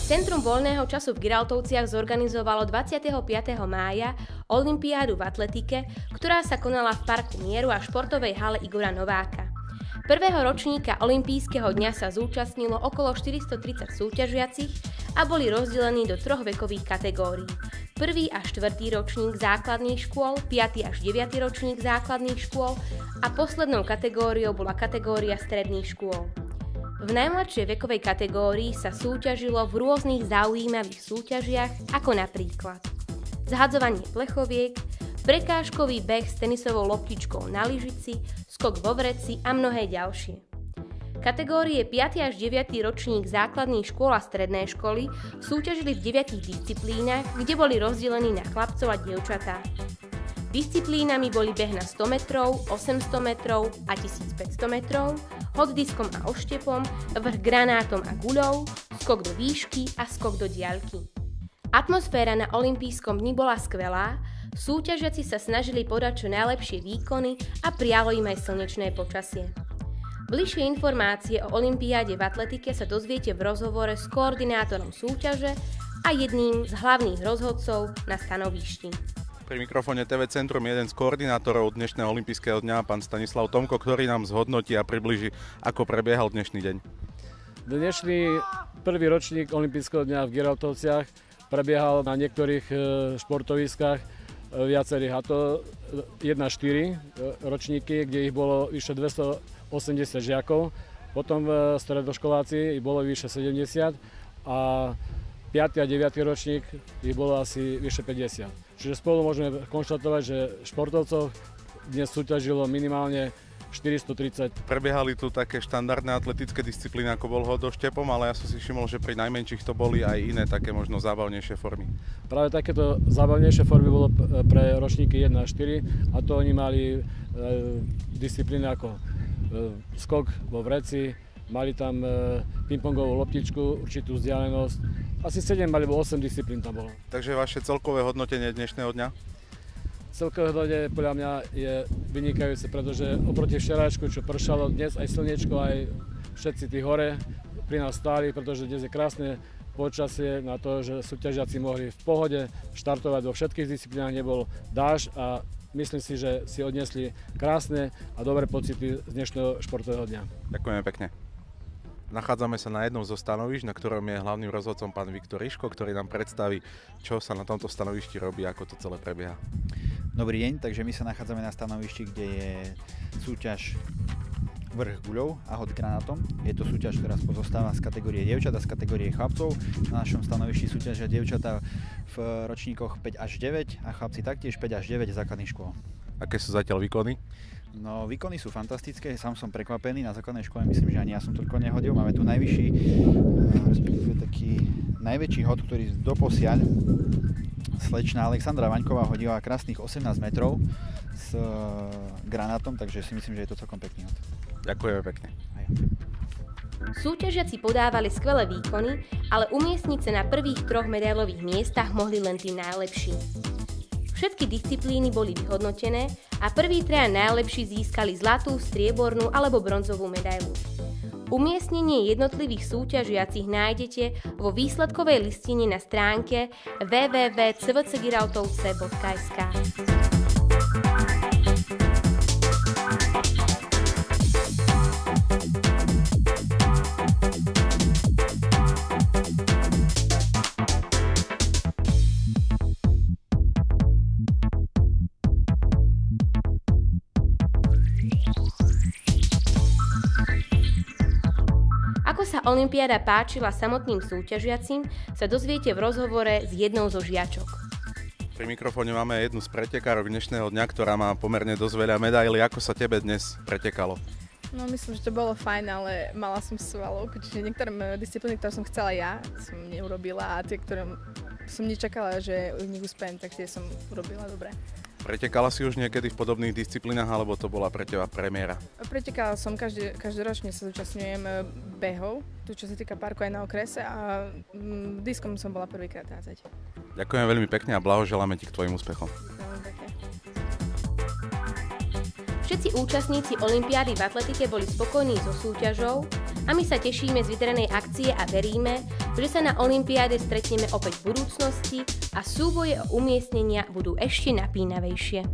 Centrum voľného času v Giraltovciach zorganizovalo 25. mája olympiádu v atletike, ktorá sa konala v Parku Mieru a športovej hale Igora Nováka. Prvého ročníka olympijského dňa sa zúčastnilo okolo 430 súťažiacich a boli rozdelení do 3 vekových kategórií. 1. a 4. ročník základných škôl, 5. až 9. ročník základných škôl a poslednou kategóriou bola kategória stredných škôl. V najmladšej vekovej kategórii sa súťažilo v rôznych zaujímavých súťažiach, ako napríklad zhadzovanie plechoviek, prekážkový beh s tenisovou loptičkou na lyžici, skok vo vreci a mnohé ďalšie. Kategórie 5. až 9. ročník základných škôl a stredné školy súťažili v 9 disciplínach, kde boli rozdelení na chlapcov a dievčatá. Disciplínami boli beh na 100 metrov, 800 metrov a 1500 metrov, hod diskom a oštepom, vrch granátom a guľou, skok do výšky a skok do diaľky. Atmosféra na olympijskom dni bola skvelá, súťažiaci sa snažili podať čo najlepšie výkony a prijalo im aj slnečné počasie. Bližšie informácie o olympiáde v atletike sa dozviete v rozhovore s koordinátorom súťaže a jedným z hlavných rozhodcov na stanovišti. Pri mikrofóne TV Centrum jeden z koordinátorov dnešného olympijského dňa, pán Stanislav Tomko, ktorý nám zhodnotí a približí, ako prebiehal dnešný deň. Dnešný prvý ročník olympijského dňa v Giraltovciach prebiehal na niektorých športoviskách viacerých, a to 1-4 ročníky, kde ich bolo vyše 280 žiakov, potom stredoškoláci ich bolo vyše 70 a 5. a 9. ročník ich bolo asi vyše 50. Čiže spolu môžeme konštatovať, že športovcov dnes súťažilo minimálne 430. Prebiehali tu také štandardné atletické disciplíny, ako bol hodoštepom, ale ja som si všimol, že pri najmenších to boli aj iné také možno zábavnejšie formy. Práve takéto zábavnejšie formy bolo pre ročníky 1 a 4 a to oni mali disciplíny ako skok vo vreci, mali tam pingpongovú loptičku, určitú vzdialenosť. Asi 7 alebo 8 disciplín tam bolo. Takže vaše celkové hodnotenie dnešného dňa? Celkové hodnotenie podľa mňa je vynikajúce, pretože oproti včerajšku, čo pršalo, dnes aj slniečko, aj všetci tí hore pri nás stáli, pretože dnes je krásne počasie na to, že súťažiaci mohli v pohode štartovať vo všetkých disciplínach, nebol dážď a myslím si, že si odnesli krásne a dobré pocity z dnešného športového dňa. Ďakujeme pekne. Nachádzame sa na jednom zo stanovíšť, na ktorom je hlavným rozhodcom pán Viktor Iško, ktorý nám predstaví, čo sa na tomto stanovišti robí, ako to celé prebieha. Dobrý deň, takže my sa nachádzame na stanovišti, kde je súťaž vrch guľov a hod granátom. Je to súťaž, ktorá pozostáva z kategórie dievčat a z kategórie chlapcov. Na našom stanovišti súťažia dievčatá v ročníkoch 5 až 9 a chlapci taktiež 5 až 9 základných škôl. Aké sú zatiaľ výkony? No, výkony sú fantastické, sám som prekvapený, na základnej škole myslím, že ani ja som toľko nehodil. Máme tu najvyšší, respektíve taký najväčší hod, ktorý doposiaľ slečna Alexandra Vaňková hodila krásnych 18 metrov s granátom, takže si myslím, že je to celkom pekný hod. Ďakujeme pekne. Súťažiaci podávali skvelé výkony, ale umiestniť sa na prvých 3 medailových miestach mohli len tí najlepší. Všetky disciplíny boli vyhodnotené a prví 3 najlepší získali zlatú, striebornú alebo bronzovú medailu. Umiestnenie jednotlivých súťažiacich nájdete vo výsledkovej listine na stránke www.cvcgiraltovce.sk. Ako sa olympiáda páčila samotným súťažiacim, sa dozviete v rozhovore s jednou zo žiačok. Pri mikrofóne máme jednu z pretekárok dnešného dňa, ktorá má pomerne dosť veľa medailí. Ako sa tebe dnes pretekalo? No myslím, že to bolo fajn, ale mala som svalovku, čiže niektoré disciplíny, ktoré som chcela ja, som neurobila a tie, ktoré som nečakala, že v nich uspejem, tak tie som urobila dobre. Pretekala si už niekedy v podobných disciplínach, alebo to bola pre teba premiéra? Pretekala som, každoročne sa zúčastňujem behov, tu čo sa týka parku aj na okrese a diskom som bola prvýkrát házať. Ďakujem veľmi pekne a blahoželáme ti k tvojim úspechom. Veľmi pekne. Všetci účastníci olympiády v atletike boli spokojní so súťažou a my sa tešíme z vydarenej akcie a veríme, že sa na olympiáde stretneme opäť v budúcnosti a súboje o umiestnenia budú ešte napínavejšie.